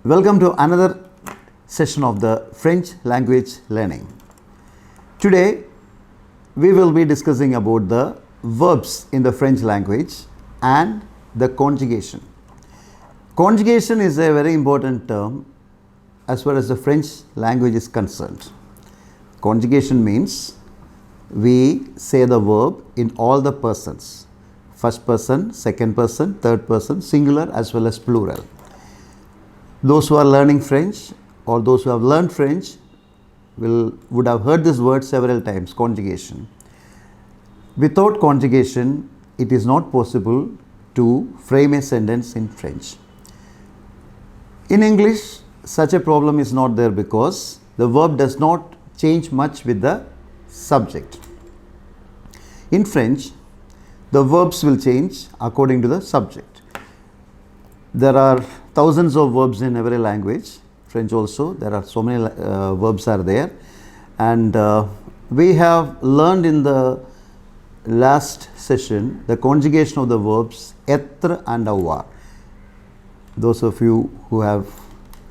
Welcome to another session of the French language learning. Today we will be discussing about the verbs in the French language and the conjugation. Conjugation is a very important term as far as the French language is concerned. Conjugation means we say the verb in all the persons, first person, second person, third person, singular as well as plural. Those who are learning French or those who have learned French would have heard this word several times, conjugation. Without conjugation, it is not possible to frame a sentence in French. In English, such a problem is not there because the verb does not change much with the subject. In French, the verbs will change according to the subject. There are thousands of verbs in every language. French also, there are so many verbs are there, and we have learned in the last session the conjugation of the verbs être and avoir. Those of you who have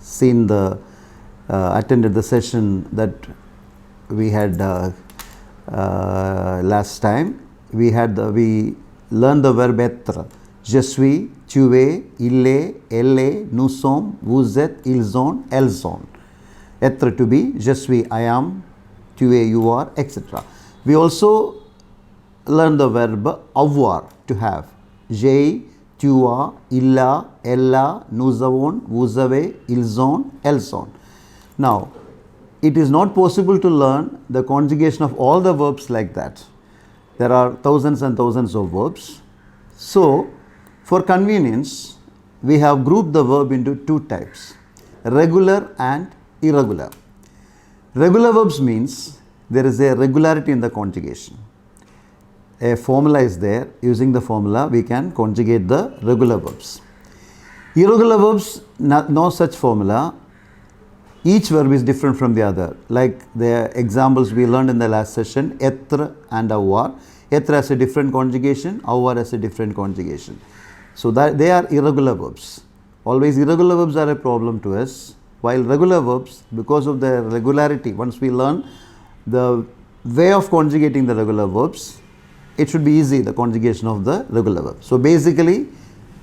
seen the attended the session that we had last time, we learned the verb être. Je suis, tu es, il est, elle est, nous sommes, vous êtes, ils sont, elles sont. Être, to be, je suis, I am, tu es, you are, etc. We also learn the verb avoir, to have. J'ai, tu as, il a, elle a, nous avons, vous avez, ils ont, elles sont. Now, it is not possible to learn the conjugation of all the verbs like that. There are thousands and thousands of verbs. So, for convenience, we have grouped the verb into two types, regular and irregular. Regular verbs means there is a regularity in the conjugation. A formula is there. Using the formula, we can conjugate the regular verbs. Irregular verbs, no such formula. Each verb is different from the other. Like the examples we learned in the last session, être and avoir. Être has a different conjugation, avoir has a different conjugation. So that they are irregular verbs. Always irregular verbs are a problem to us, while regular verbs, because of their regularity, once we learn the way of conjugating the regular verbs, it should be easy, the conjugation of the regular verb. So basically,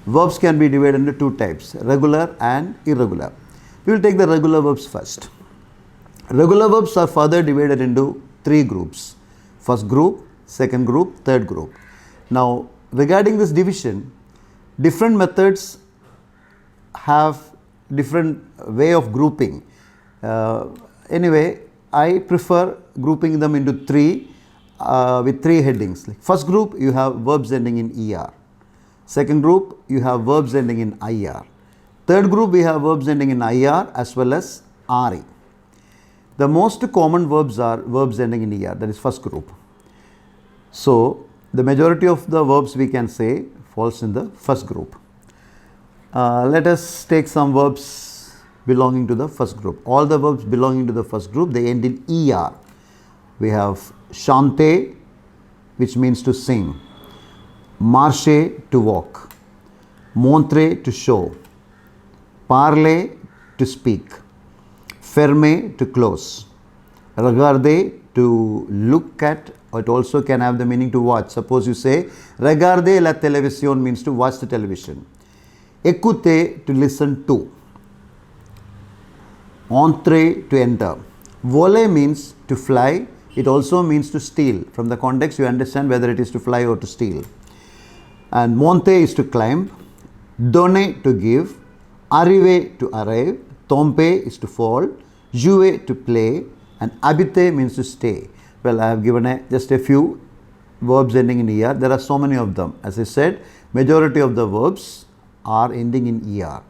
verbs can be divided into two types, regular and irregular. We will take the regular verbs first. Regular verbs are further divided into three groups. First group, second group, third group. Now, regarding this division, different methods have different way of grouping. Anyway, I prefer grouping them into three with three headings. Like first group, you have verbs ending in ER. Second group, you have verbs ending in IR. Third group, we have verbs ending in IR as well as RE. The most common verbs are verbs ending in ER, that is first group. So, the majority of the verbs we can say falls in the first group. Let us take some verbs belonging to the first group. All the verbs belonging to the first group, they end in ER. We have chanter, which means to sing, marcher, to walk, montrer, to show, parler, to speak, fermer, to close, regarder, to look at. It also can have the meaning to watch. Suppose you say, regarder la télévision means to watch the television. Écouter, to listen to. Entrer, to enter. Voler means to fly. It also means to steal. From the context, you understand whether it is to fly or to steal. And monter is to climb. Donner, to give. Arriver, to arrive. Tomber is to fall. Jouer, to play. And habiter means to stay. Well, I have given just a few verbs ending in ER. There are so many of them. As I said, majority of the verbs are ending in ER.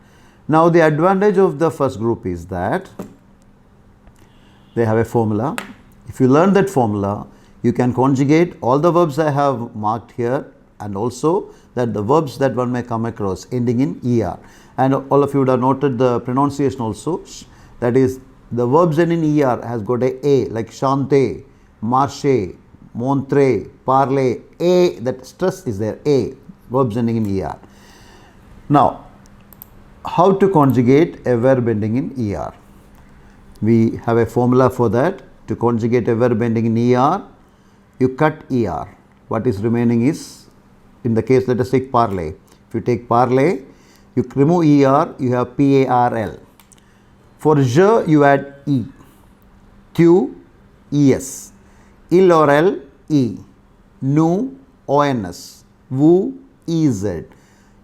Now, the advantage of the first group is that they have a formula. If you learn that formula, you can conjugate all the verbs I have marked here, and also that the verbs that one may come across ending in ER. And all of you would have noted the pronunciation also. That is, the verbs ending in ER has got a, like chanter, marcher, montrer, parler, that stress is there, verbs ending in ER. Now, How to conjugate a verb ending in ER? We have a formula for that. To conjugate a verb ending in ER, you cut ER. What is remaining is, in the case, let us take parlay. If you take parlay, you remove ER, you have PARL. For je, you add E. Tu, ES. Il or L, E. Nu, ONS. Vu, EZ.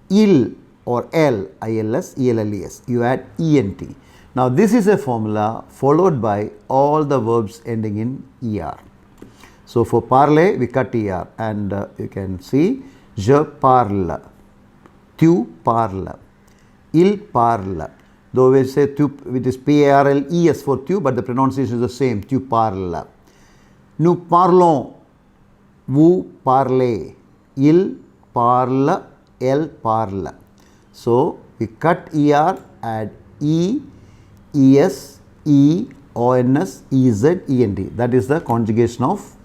Il or L, ILS, ELLES. You add ENT. Now this is a formula followed by all the verbs ending in ER. So for parler, we cut ER, and you can see je parle, tu parles, il parle. Though we say tu, it is PARLES for tu, but the pronunciation is the same, tu parles. Nous parlons, vous parlez, il parle, elle parle. So we cut ER, add E, ES, E, ONS, EZ, ENT. That is the conjugation of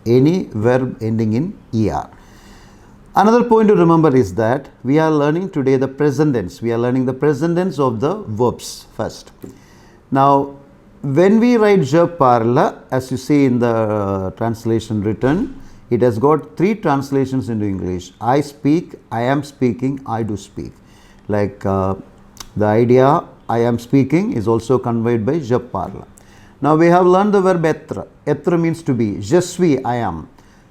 any verb ending in ER. Another point to remember is that we are learning today the present tense. We are learning the present tense of the verbs first. Now, when we write je parle, as you see in the translation written, it has got three translations into English. I speak, I am speaking, I do speak. Like the idea I am speaking is also conveyed by je parle. Now we have learned the verb être. Être means to be. Je suis, I am.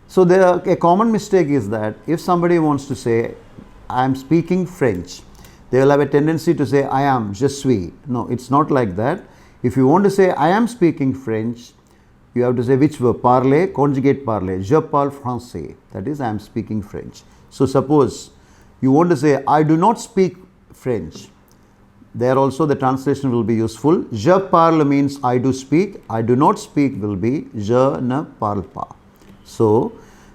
So a common mistake is that if somebody wants to say I am speaking French, they will have a tendency to say I am, je suis. No, it's not like that. If you want to say I am speaking French, you have to say which verb? Parler, conjugate parler. Je parle français. That is I am speaking French. So suppose you want to say I do not speak French. There also the translation will be useful. Je parle means I do speak. I do not speak will be je ne parle pas. So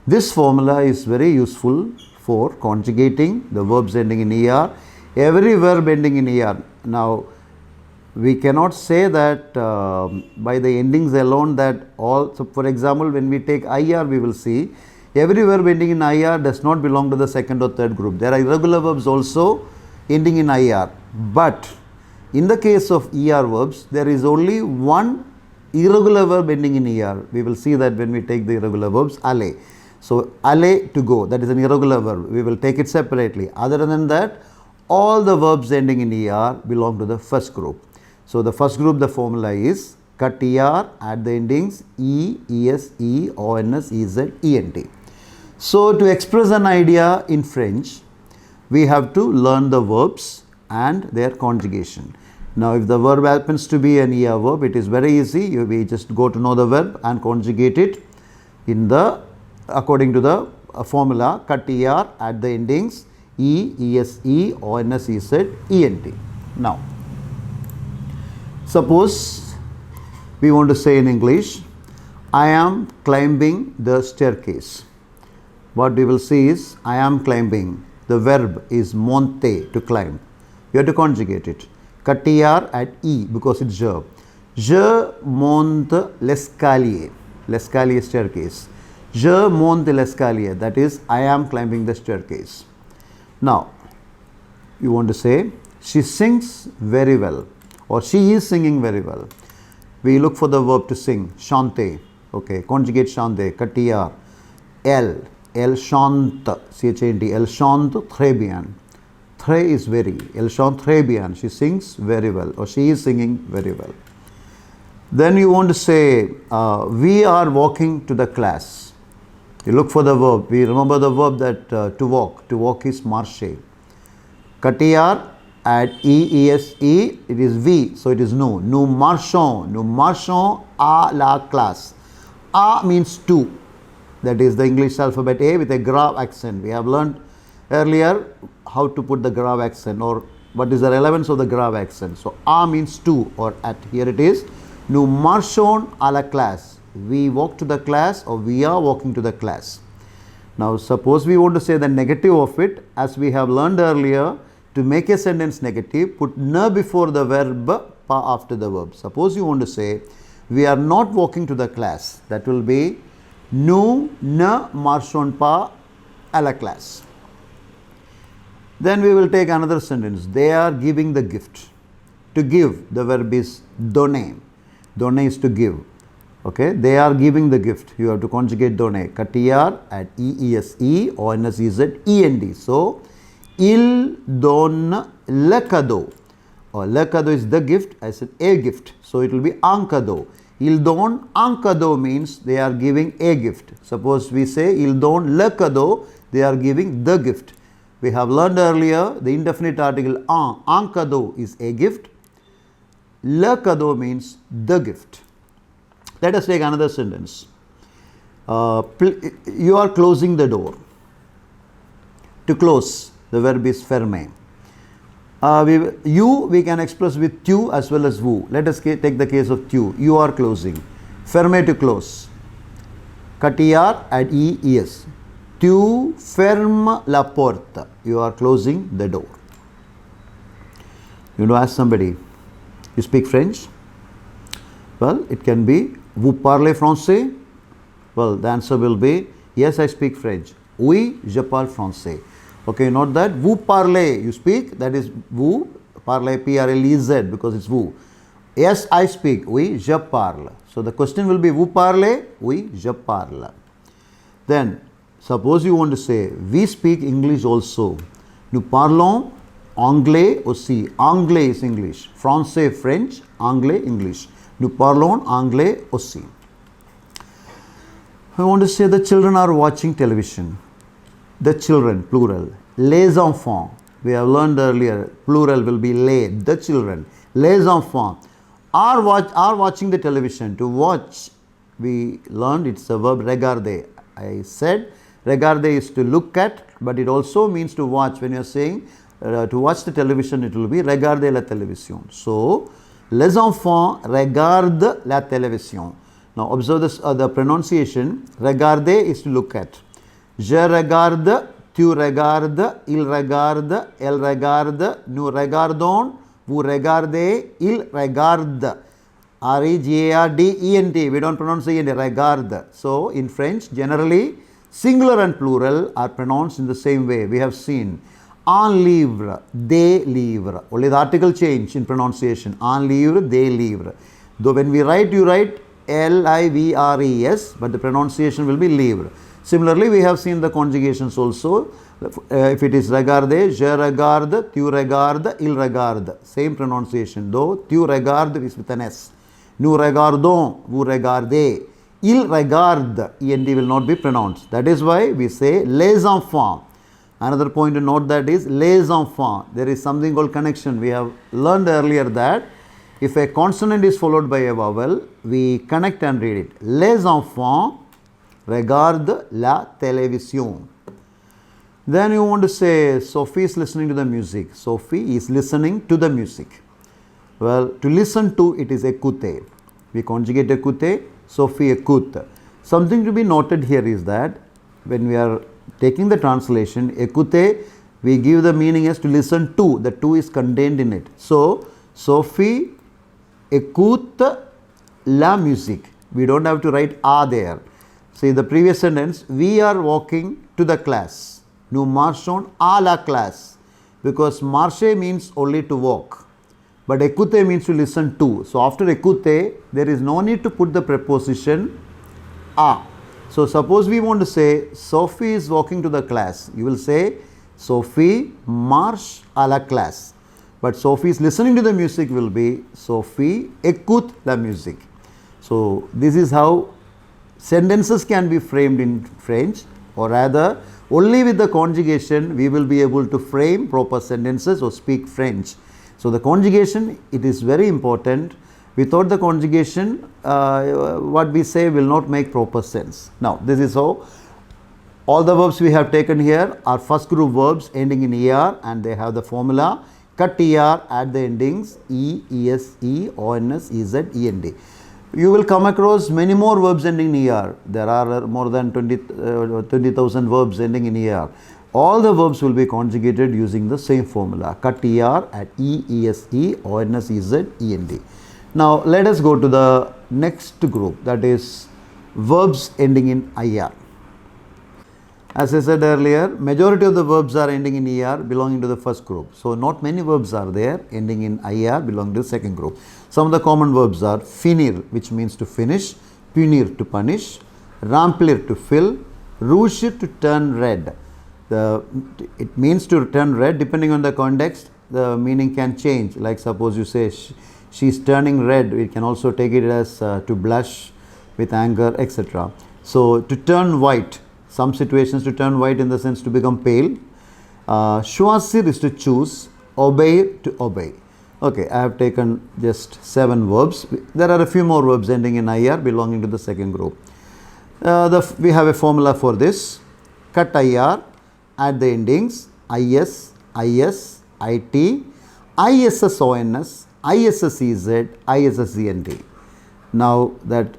this formula is very useful for conjugating the verbs ending in ER. Every verb ending in ER. Now we cannot say that by the endings alone that all. So for example, when we take IR, we will see every verb ending in IR does not belong to the second or third group. There are irregular verbs also ending in IR. But in the case of ER verbs, there is only one irregular verb ending in ER. We will see that when we take the irregular verbs, aller. So aller, to go, that is an irregular verb. We will take it separately. Other than that, all the verbs ending in ER belong to the first group. So the first group, the formula is cut ER, add the endings E, ES, E, ONS, EZ, ENT. So to express an idea in French, we have to learn the verbs and their conjugation. Now if the verb happens to be an ER verb, it is very easy. We just go to know the verb and conjugate it in the according to the formula cut ER, add the endings E, ES, E, ONS, EZ, ENT. Now suppose we want to say in English, I am climbing the staircase. What we will see is I am climbing. The verb is monter, to climb. You have to conjugate it. Cut ER at E because it's je. Je monte l'escalier. L'escalier, staircase. Je monte l'escalier. That is, I am climbing the staircase. Now, you want to say, she sings very well. Or she is singing very well. We look for the verb to sing. Chanter. Okay, conjugate chanter. Cut ER. Elle chante, C-H-A-N-T, elle chante très bien. Très is very. Elle chante très bien. She sings very well, or she is singing very well. Then you want to say, we are walking to the class. You look for the verb. We remember the verb that to walk. To walk is marcher. Cut ER, add E-E-S-E, it is we, so it is nous. Nous marchons à la classe. A means to. That is the English alphabet A with a grave accent. We have learned earlier how to put the grave accent, or what is the relevance of the grave accent. So A means to or at. Here it is. Nous marchons à la classe. We walk to the class, or we are walking to the class. Now suppose we want to say the negative of it, as we have learned earlier, to make a sentence negative, put ne before the verb, pas after the verb. Suppose you want to say, we are not walking to the class. That will be nous ne marchons pas à la classe. Then we will take another sentence. They are giving the gift. To give, the verb is donner. Donner is to give. Okay, they are giving the gift. You have to conjugate donner. Katiyar at EESE, ONSEZ, END. So, il donne le cadeau. Or le cadeau is the gift. I said a gift. So, it will be un cadeau. Il donne un cadeau means they are giving a gift. Suppose we say il donne le cadeau, they are giving the gift. We have learned earlier the indefinite article un cadeau is a gift. Le cadeau means the gift. Let us take another sentence. You are closing the door. To close, the verb is fermer. We can express with tu as well as vous. Let us take the case of tu. You are closing. Fermer, to close. Katiyar at EES. Tu fermes la porte. You are closing the door. You know, ask somebody, you speak French? Well, it can be, vous parlez français? Well, the answer will be, yes, I speak French. Oui, je parle français. Okay, not that. Vous parlez, you speak, that is vous, parlez, P-R-L-E-Z, because it's vous. Yes, I speak. Oui, je parle. So the question will be, vous parlez? Oui, je parle. Then, suppose you want to say, we speak English also. Nous parlons anglais aussi. Anglais is English. Français, French. Anglais, English. Nous parlons anglais aussi. I want to say the children are watching television. The children, plural. Les enfants. We have learned earlier, plural will be les, the children. Les enfants are watching the television. To watch, we learned it's a verb regarder. I said regarder is to look at, but it also means to watch. When you are saying to watch the television, it will be regarder la télévision. So, les enfants regardent la télévision. Now, observe this, the pronunciation. Regarder is to look at. Je regarde, tu regardes, il regarde, elle regarde, nous regardons, vous regardez, il regarde. R-E-G-A-R-D-E-N-T. We don't pronounce E-N-T, regarde. So, in French, generally, singular and plural are pronounced in the same way. We have seen un livre, des livres. Only the article change in pronunciation. Un livre, des livres. Though when we write, you write L-I-V-R-E-S, but the pronunciation will be livre. Similarly, we have seen the conjugations also. If it is regarder, je regarde, tu regardes, il regarde. Same pronunciation, though tu regardes is with an S. Nous regardons, vous regardez. Il regarde, END will not be pronounced. That is why we say les enfants. Another point to note that is les enfants. There is something called connection. We have learned earlier that if a consonant is followed by a vowel, we connect and read it. Les enfants regardent la télévision. Then you want to say Sophie is listening to the music. Sophie is listening to the music. Well, to listen to, it is écouter. We conjugate écouter. Sophie écoute. Something to be noted here is that when we are taking the translation, écouter, we give the meaning as to listen to. The to is contained in it. So, Sophie écoute la musique. We don't have to write a there. See the previous sentence, we are walking to the class. Nous marchons à la classe. Because marcher means only to walk. But écouter means to listen to. So after écouter, there is no need to put the preposition a. So suppose we want to say Sophie is walking to the class. You will say Sophie marche à la classe. But Sophie is listening to the music will be Sophie écoute la musique. So this is how sentences can be framed in French, or rather only with the conjugation we will be able to frame proper sentences or speak French. So the conjugation, it is very important. Without the conjugation, what we say will not make proper sense. Now, this is how all the verbs we have taken here are first group verbs ending in ER, and they have the formula cut ER at the endings E, ES, E, ONS, EZ, END. You will come across many more verbs ending in ER. There are more than 20,000 verbs ending in ER. All the verbs will be conjugated using the same formula. Cut ER at E, ES, E, ONS, EZ, END. Now, let us go to the next group, that is verbs ending in IR. As I said earlier, majority of the verbs are ending in ER belonging to the first group. So not many verbs are there ending in IR belonging to the second group. Some of the common verbs are finir, which means to finish, punir, to punish, remplir, to fill, rougir, to turn red. It means to turn red. Depending on the context, the meaning can change. Like suppose you say she's turning red, we can also take it as to blush with anger, etc. So to turn white, some situations to turn white in the sense to become pale. Choisir is to choose, obey, to obey. Okay, I have taken just 7 verbs. There are a few more verbs ending in IR belonging to the second group. We have a formula for this. Cut IR, add the endings IS, IS, IT, ISSONS, ISSEZ, ISSENT. Now that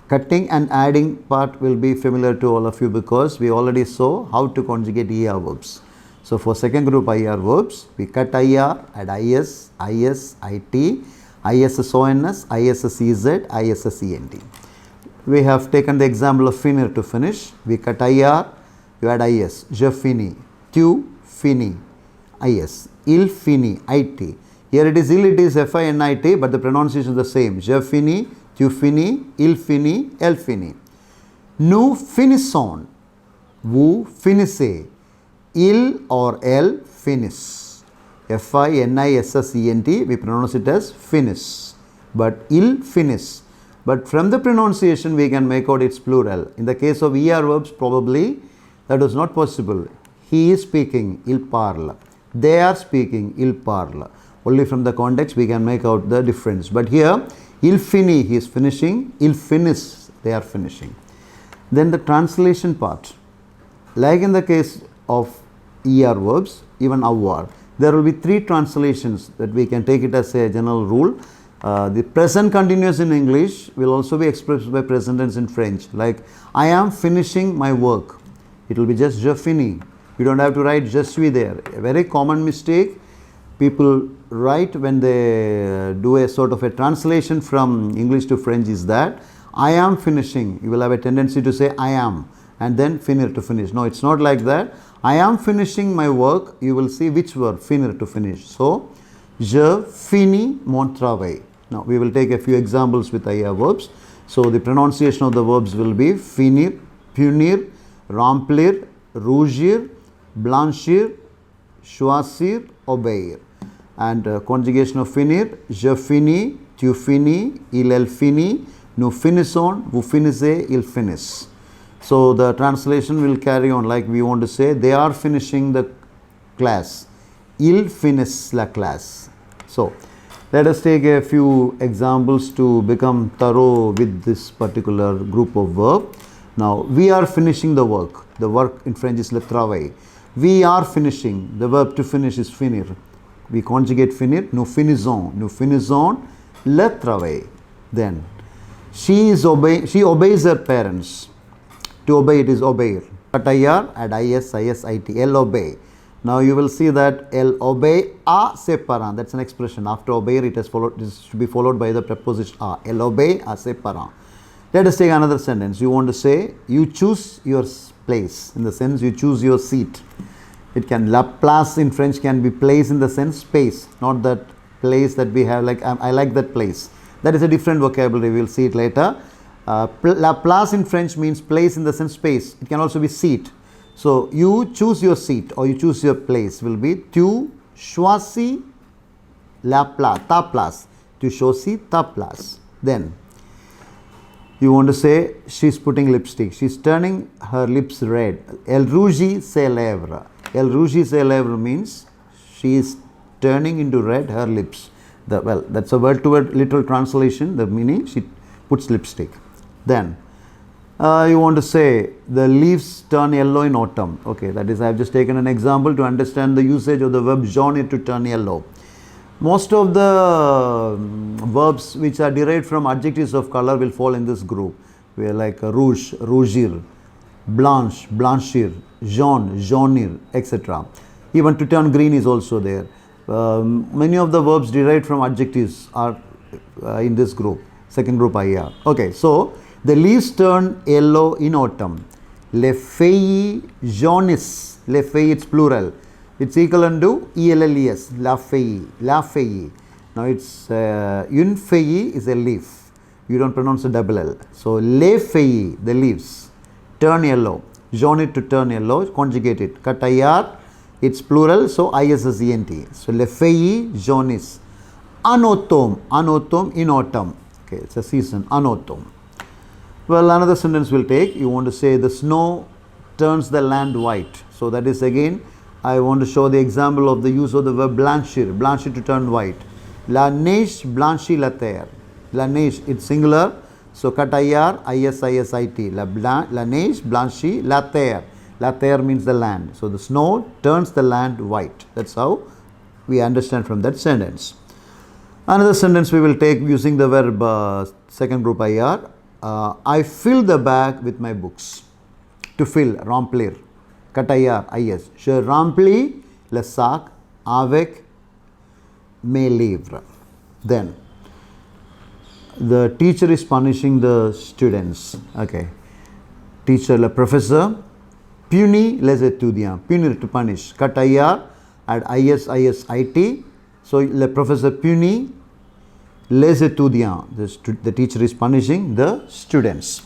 cutting and adding part will be familiar to all of you because we already saw how to conjugate ER verbs. So for second group IR verbs, we cut IR, add IS, IS, IT, ISSONS, ISSEZ, ISSENT. We have taken the example of finir, to finish. We cut IR, you add IS, je finis, tu finis, IS, il finis, IT. Here it is ill, it is FINIT, but the pronunciation is the same. Je finis, tu finis, il finis, elle finis. Nous finissons, vous finissez, il or elle finis. FINISSENT, we pronounce it as finis, but il finis. But from the pronunciation we can make out its plural. In the case of ER verbs, probably that was not possible. He is speaking, il parle. They are speaking, il parle. Only from the context we can make out the difference. But here, il finit, he is finishing, il finis, they are finishing. Then the translation part. Like in the case of ER verbs, even avoir, there will be 3 translations that we can take it as a general rule. The present continuous in English will also be expressed by present tense in French. Like, I am finishing my work. It will be just je finis. You don't have to write je suis there. A very common mistake people write when they do a sort of a translation from English to French is that I am finishing. You will have a tendency to say I am and then finir, to finish. No, it's not like that. I am finishing my work. You will see which verb, finir, to finish. So, je finis mon travail. Now, we will take a few examples with IR verbs. So, the pronunciation of the verbs will be finir, punir, remplir, rougir, blanchir, choisir, obéir. And conjugation of finir, je finis, tu finis, il, elle finit, nous finissons, vous finissez, il finissent. So, the translation will carry on like we want to say, they are finishing the class. Ils finissent la classe. So, let us take a few examples to become thorough with this particular group of verb. Now, we are finishing the work. The work in French is le travail. We are finishing. The verb to finish is finir. We conjugate finir. Nous finissons le travail. Then, she obeys her parents. To obey it is obeir. Cut IR, add IS, IS, IT. Elle obey. Now you will see that elle obey à ses parents. That's an expression. After obeir, it should be followed by the preposition à. Elle obey à ses parents. Let us take another sentence. You want to say, you choose your place. In the sense, you choose your seat. It can, la place in French can be place in the sense space. Not that place that we have like, I like that place. That is a different vocabulary. We will see it later. La place in French means place in the sense space. It can also be seat. So, you choose your seat or you choose your place will be tu choisis la place, ta place. Tu choisis ta place. Then, you want to say she is putting lipstick. She is turning her lips red. Elle rougit ses lèvres. Elle rougit ses lèvres means she is turning into red her lips. Well, that's a word-to-word literal translation. The meaning she puts lipstick. Then, you want to say the leaves turn yellow in autumn. Okay, that is, I have just taken an example to understand the usage of the verb jaunir, to turn yellow. Most of the verbs which are derived from adjectives of color will fall in this group. We are like rouge, rougir, blanche, blanchir, jaune, jaunir, etc. Even to turn green is also there. Many of the verbs derived from adjectives are in this group, second group IR. Okay, so the leaves turn yellow in autumn. Les filles jaunes. Les filles, it's plural. It's equivalent to ELLES. La fille. La fille. Now it's une fille is a leaf. You don't pronounce a double L. So les filles, the leaves, turn yellow. Jaune to turn yellow. Conjugate it. Katayar, it's plural. So ISSENT. So les filles jaunes. En automne. En automne, in autumn. Okay, it's a season. En autumn. Well, another sentence we'll take. You want to say the snow turns the land white. So that is again, I want to show the example of the use of the verb blanchir. Blanchir to turn white. La neige blanchit la terre. La neige, it's singular. So katayar, ISISIT. La neige blanchit la terre. La terre means the land. So the snow turns the land white. That's how we understand from that sentence. Another sentence we will take using the verb second group IR. I fill the bag with my books. To fill, remplir. Katayar, IS. Je remplis le sac avec mes livres. Then, the teacher is punishing the students. Okay. Teacher, le professeur, punit les étudiants. Punir, to punish. Katayar, at ISISIT. So, le professeur punit les étudiants. The teacher is punishing the students.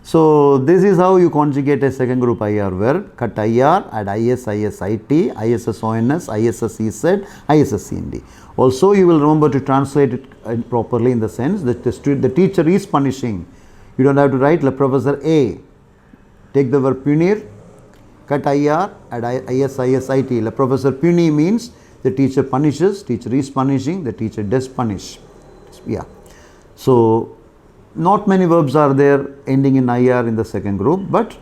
So this is how you conjugate a second group IR verb. Katayar at ISISIT, ISSONS, ISSEZ, ISSEND. Also you will remember to translate it properly in the sense that the teacher is punishing. You don't have to write le professor A. Take the verb punir. Katayar at ISISIT. Le professor puni means the teacher punishes, teacher is punishing, the teacher does punish. Yeah. So not many verbs are there ending in IR in the second group, but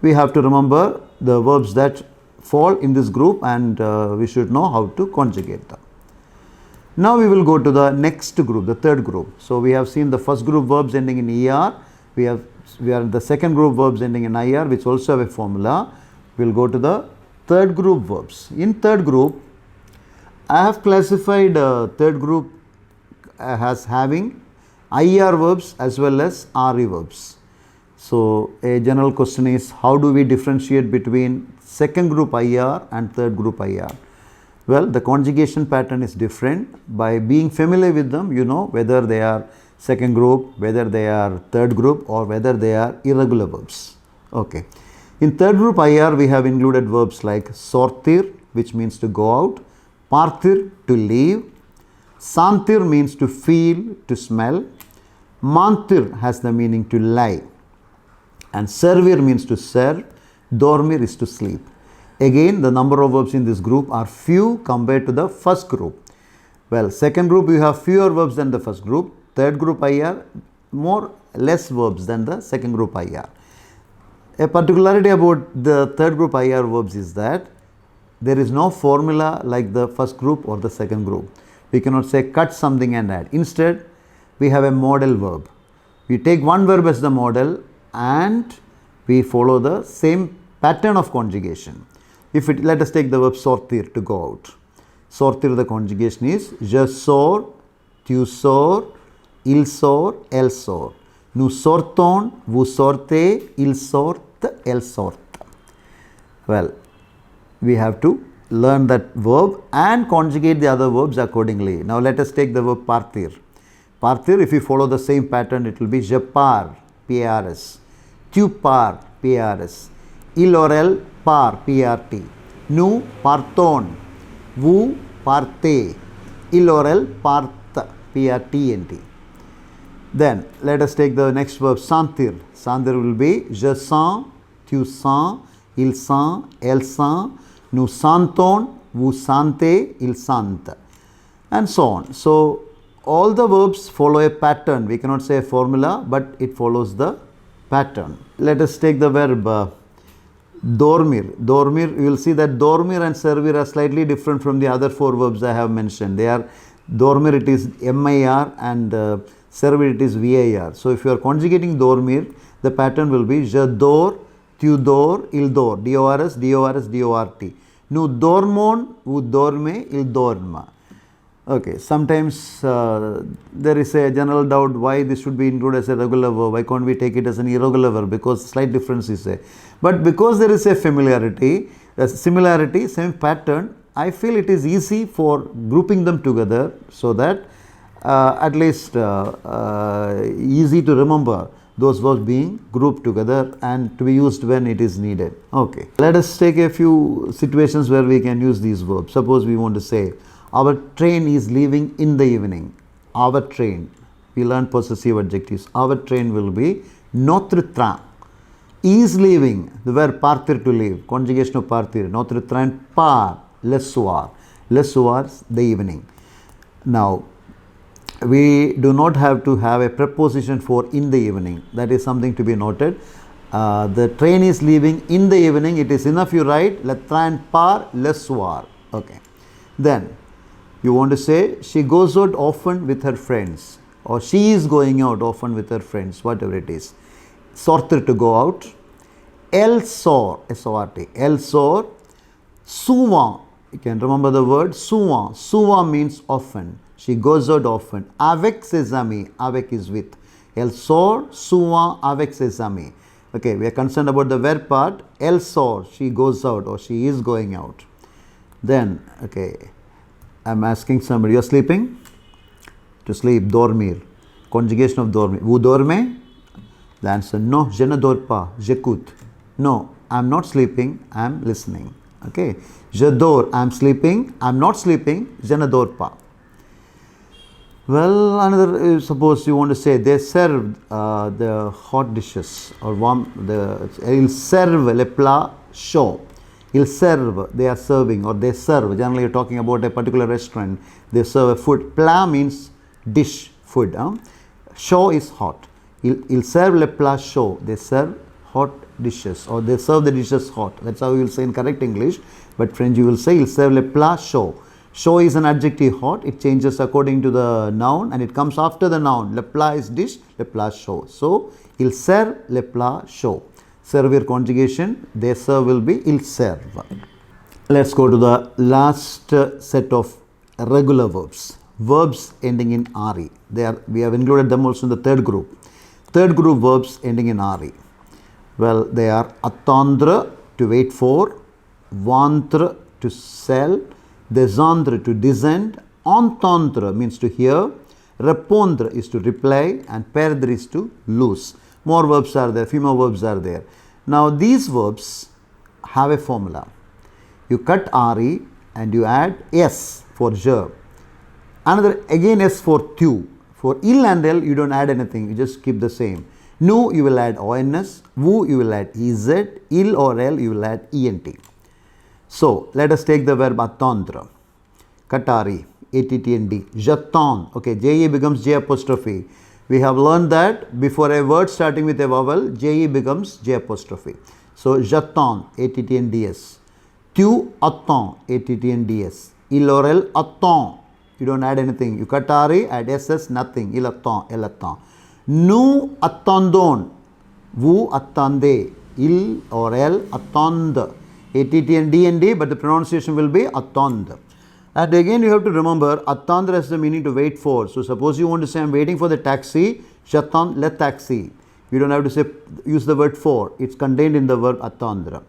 we have to remember the verbs that fall in this group, and we should know how to conjugate them. Now we will go to the next group, the third group. So we have seen the first group verbs ending in ER. We are the second group verbs ending in IR, which also have a formula. We will go to the third group verbs. In third group, I have classified third group as having IR verbs as well as RE verbs. So a general question is, how do we differentiate between second group IR and third group IR? Well, the conjugation pattern is different. By being familiar with them, you know whether they are second group, whether they are third group, or whether they are irregular verbs. Okay. In third group IR, we have included verbs like sortir, which means to go out, partir, to leave, santir means to feel, to smell, mantir has the meaning to lie, and servir means to serve, dormir is to sleep. Again, the number of verbs in this group are few compared to the first group. Well, second group you have fewer verbs than the first group. Third group IR, less verbs than the second group IR. A particularity about the third group IR verbs is that there is no formula like the first group or the second group. We cannot say cut something and add. Instead, we have a model verb. We take one verb as the model and we follow the same pattern of conjugation. Let us take the verb sortir, to go out. Sortir, the conjugation is je sors, tu sors, il sort, elle sort. Nous sortons, vous sortez, ils sortent, elles sortent. Well, we have to learn that verb and conjugate the other verbs accordingly. Now let us take the verb partir. Partir, if you follow the same pattern, it will be je pars, P-A-R-S. Tu pars, P-A-R-S. Il or elle part, P-A-R-T. Nous partons, vous partez. Il or elle parte, P-A-R-T-N-T. Then let us take the next verb sentir. Sentir will be je sens, tu sens, il sent, elle sent. Nous sentons, vous sentez, ils sentent, and so on. So all the verbs follow a pattern. We cannot say a formula, but it follows the pattern. Let us take the verb dormir. Dormir, you will see that dormir and servir are slightly different from the other four verbs I have mentioned. They are dormir, it is MIR, and servir, it is VIR. So if you are conjugating dormir, the pattern will be je dors, tu dors, il dort, DORS, DORS, DORT. Nous dormons, vous dormez, il dorme. Okay, sometimes there is a general doubt why this should be included as a regular verb. Why can't we take it as an irregular verb? Because slight difference is there. But because there is a familiarity, a similarity, same pattern, I feel it is easy for grouping them together so that at least easy to remember those verbs being grouped together and to be used when it is needed. Okay, let us take a few situations where we can use these verbs. Suppose we want to say, our train is leaving in the evening. Our train. We learn possessive adjectives. Our train will be notre train. Is leaving. The verb partir, to leave. Conjugation of partir. Notre train part. Le soir. Le soir, the evening. Now, we do not have to have a preposition for in the evening. That is something to be noted. The train is leaving in the evening. It is enough you write le train part le soir. Okay. Then you want to say she goes out often with her friends, or she is going out often with her friends, whatever it is. Sortir, to go out. Elle sort, S-O-R-T. Elle sort. Souvent, you can remember the word souvent. Souvent means often. She goes out often. Avec ses amis. Avec is with. Elle sort souvent avec ses amis. Okay, we are concerned about the verb part. Elle sort, she goes out or she is going out. Then, okay, I'm asking somebody, you're sleeping? To sleep, dormir. Conjugation of dormir. Vous dormez? The answer, no, je ne dors pas, j'écoute. No, I'm not sleeping, I'm listening. Okay. Je dors, I'm sleeping, I'm not sleeping, je ne dors pas. Well, another, suppose you want to say they serve the hot dishes or warm, ils servent les plats chauds. Ils serve, they are serving, or they serve. Generally, you're talking about a particular restaurant. They serve a food. Plat means dish, food. Chaud is hot. Ils serve les plats chauds. They serve hot dishes, or they serve the dishes hot. That's how you will say in correct English. But French, you will say ils serve les plats chauds. Chaud is an adjective, hot. It changes according to the noun, and it comes after the noun. Le plat is dish, le plat chaud. So, ils serve les plats chauds. Servir conjugation, they serve will be ils serve. Let's go to the last set of regular verbs. Verbs ending in RE. We have included them also in the third group. Third group, verbs ending in RE. Well, they are attendre, to wait for, vendre, to sell, descendre, to descend, entendre means to hear, répondre is to reply, and perdre is to lose. More verbs are there, few more verbs are there. Now these verbs have a formula. You cut RE and you add S for je. Another again S for tu. For il and el you don't add anything, you just keep the same. Nu you will add ONS, vous you will add EZ, il or el you will add ENT. So let us take the verb attendre. Cut RE, ATTND, j'attends. Okay, JE becomes J apostrophe. We have learned that before a word starting with a vowel, JE becomes J apostrophe. So, j'attends, ATTNDS. Tu attends, ATTNDS. Il or elle attend. You don't add anything. You cut RE, add SS, nothing. Il attend, elle attend. Nous attendons. Vous attendez. Il or elle attendent. ATTNDND, but the pronunciation will be attend. And again you have to remember, attendre has the meaning to wait for. So suppose you want to say, I'm waiting for the taxi, j'attends le taxi. You don't have to say, use the word for. It's contained in the verb attendre.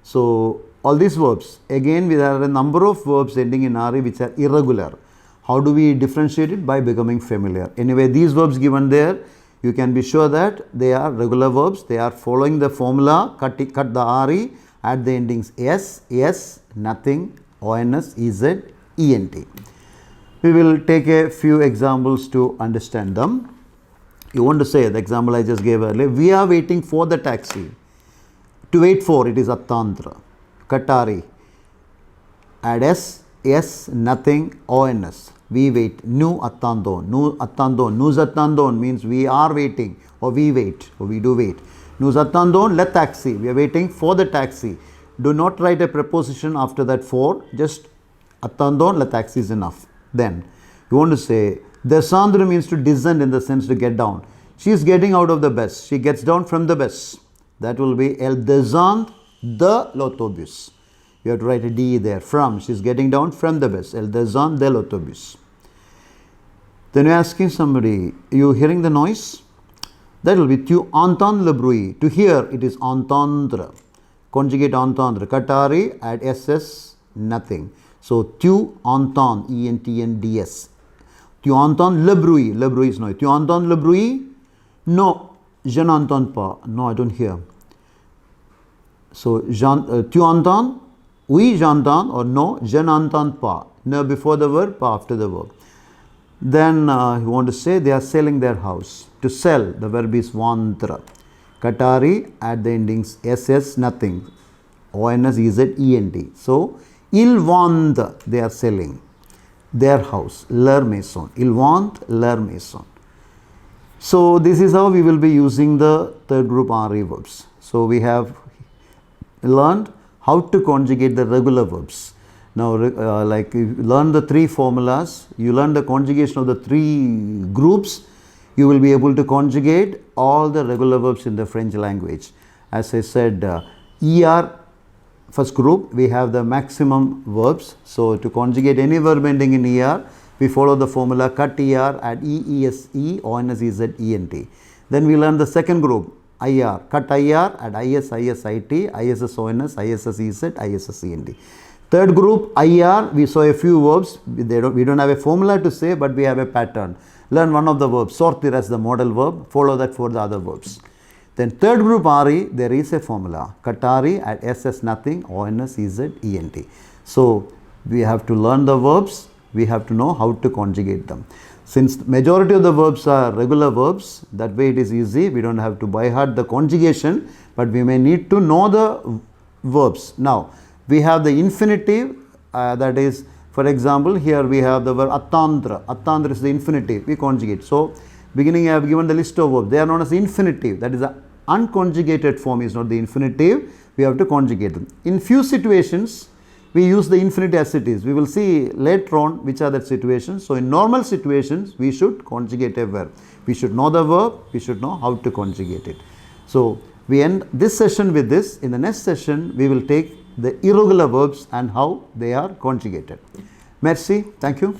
So all these verbs, again there are a number of verbs ending in RE which are irregular. How do we differentiate it? By becoming familiar. Anyway, these verbs given there, you can be sure that they are regular verbs. They are following the formula, cut the RE, add the endings S, yes, nothing, ONS, EZ, ENT. We will take a few examples to understand them. You want to say the example I just gave earlier. We are waiting for the taxi. To wait for, it is attendre. Katari. Add S, yes, nothing, ONS. We wait. Nous attendons. Nous attendons. Nous attendons means we are waiting, or we wait, or we do wait. Nous attendons le taxi. We are waiting for the taxi. Do not write a preposition after that for. Just attendons le taxi is enough. Then you want to say descendre means to descend in the sense to get down. She is getting out of the bus. She gets down from the bus. That will be elle descend de l'autobus. You have to write a D there. From. She is getting down from the bus. Elle descend de l'autobus. Then you're asking somebody, you hearing the noise? That will be tu entends le bruit. To hear, it is entendre. Conjugate entendre. Katari, add ss, nothing. So tu entends, E-N-T-N-D-S. Tu entends le bruit. Le bruit is noise. Tu entends le bruit? No, je n'entends pas. No, I don't hear. So, tu entends? Oui, j'entends, or no, je n'entends pas. No before the verb, pas after the verb. Then you want to say they are selling their house. To sell, the verb is vendre. Katari, add the endings ss, nothing. ONS, EZ, ENT. So, ils vendent, they are selling their house. Leur maison. Ils vendent leur maison. So, this is how we will be using the third group RE verbs. So, we have learned how to conjugate the regular verbs. Now, like you learn the three formulas, you learn the conjugation of the three groups, you will be able to conjugate all the regular verbs in the French language. As I said, ER, first group, we have the maximum verbs. So, to conjugate any verb ending in ER, we follow the formula cut ER, add EESE, ONS, EZ, ENT. Then we learn the second group, IR, cut IR, add IS, IS, IT, ISS, ONS, ISS, EZ, ISS, ENT. Third group, IR, we saw a few verbs. We don't have a formula to say, but we have a pattern. Learn one of the verbs, sortir as the model verb, follow that for the other verbs. Then third group RE, there is a formula. Katari, add SS, nothing, ONS, EZ, ENT. So, we have to learn the verbs, we have to know how to conjugate them. Since majority of the verbs are regular verbs, that way it is easy. We don't have to by heart the conjugation, but we may need to know the verbs. Now, we have the infinitive, that is, for example, here we have the verb attendre. Attendre is the infinitive, we conjugate. So, beginning I have given the list of verbs. They are known as infinitive, that is the unconjugated form is not the infinitive, we have to conjugate them. In few situations, we use the infinitive as it is. We will see later on which are the situations. So, in normal situations, we should conjugate a verb. We should know the verb, we should know how to conjugate it. So, we end this session with this. In the next session, we will take the irregular verbs and how they are conjugated. Merci. Thank you.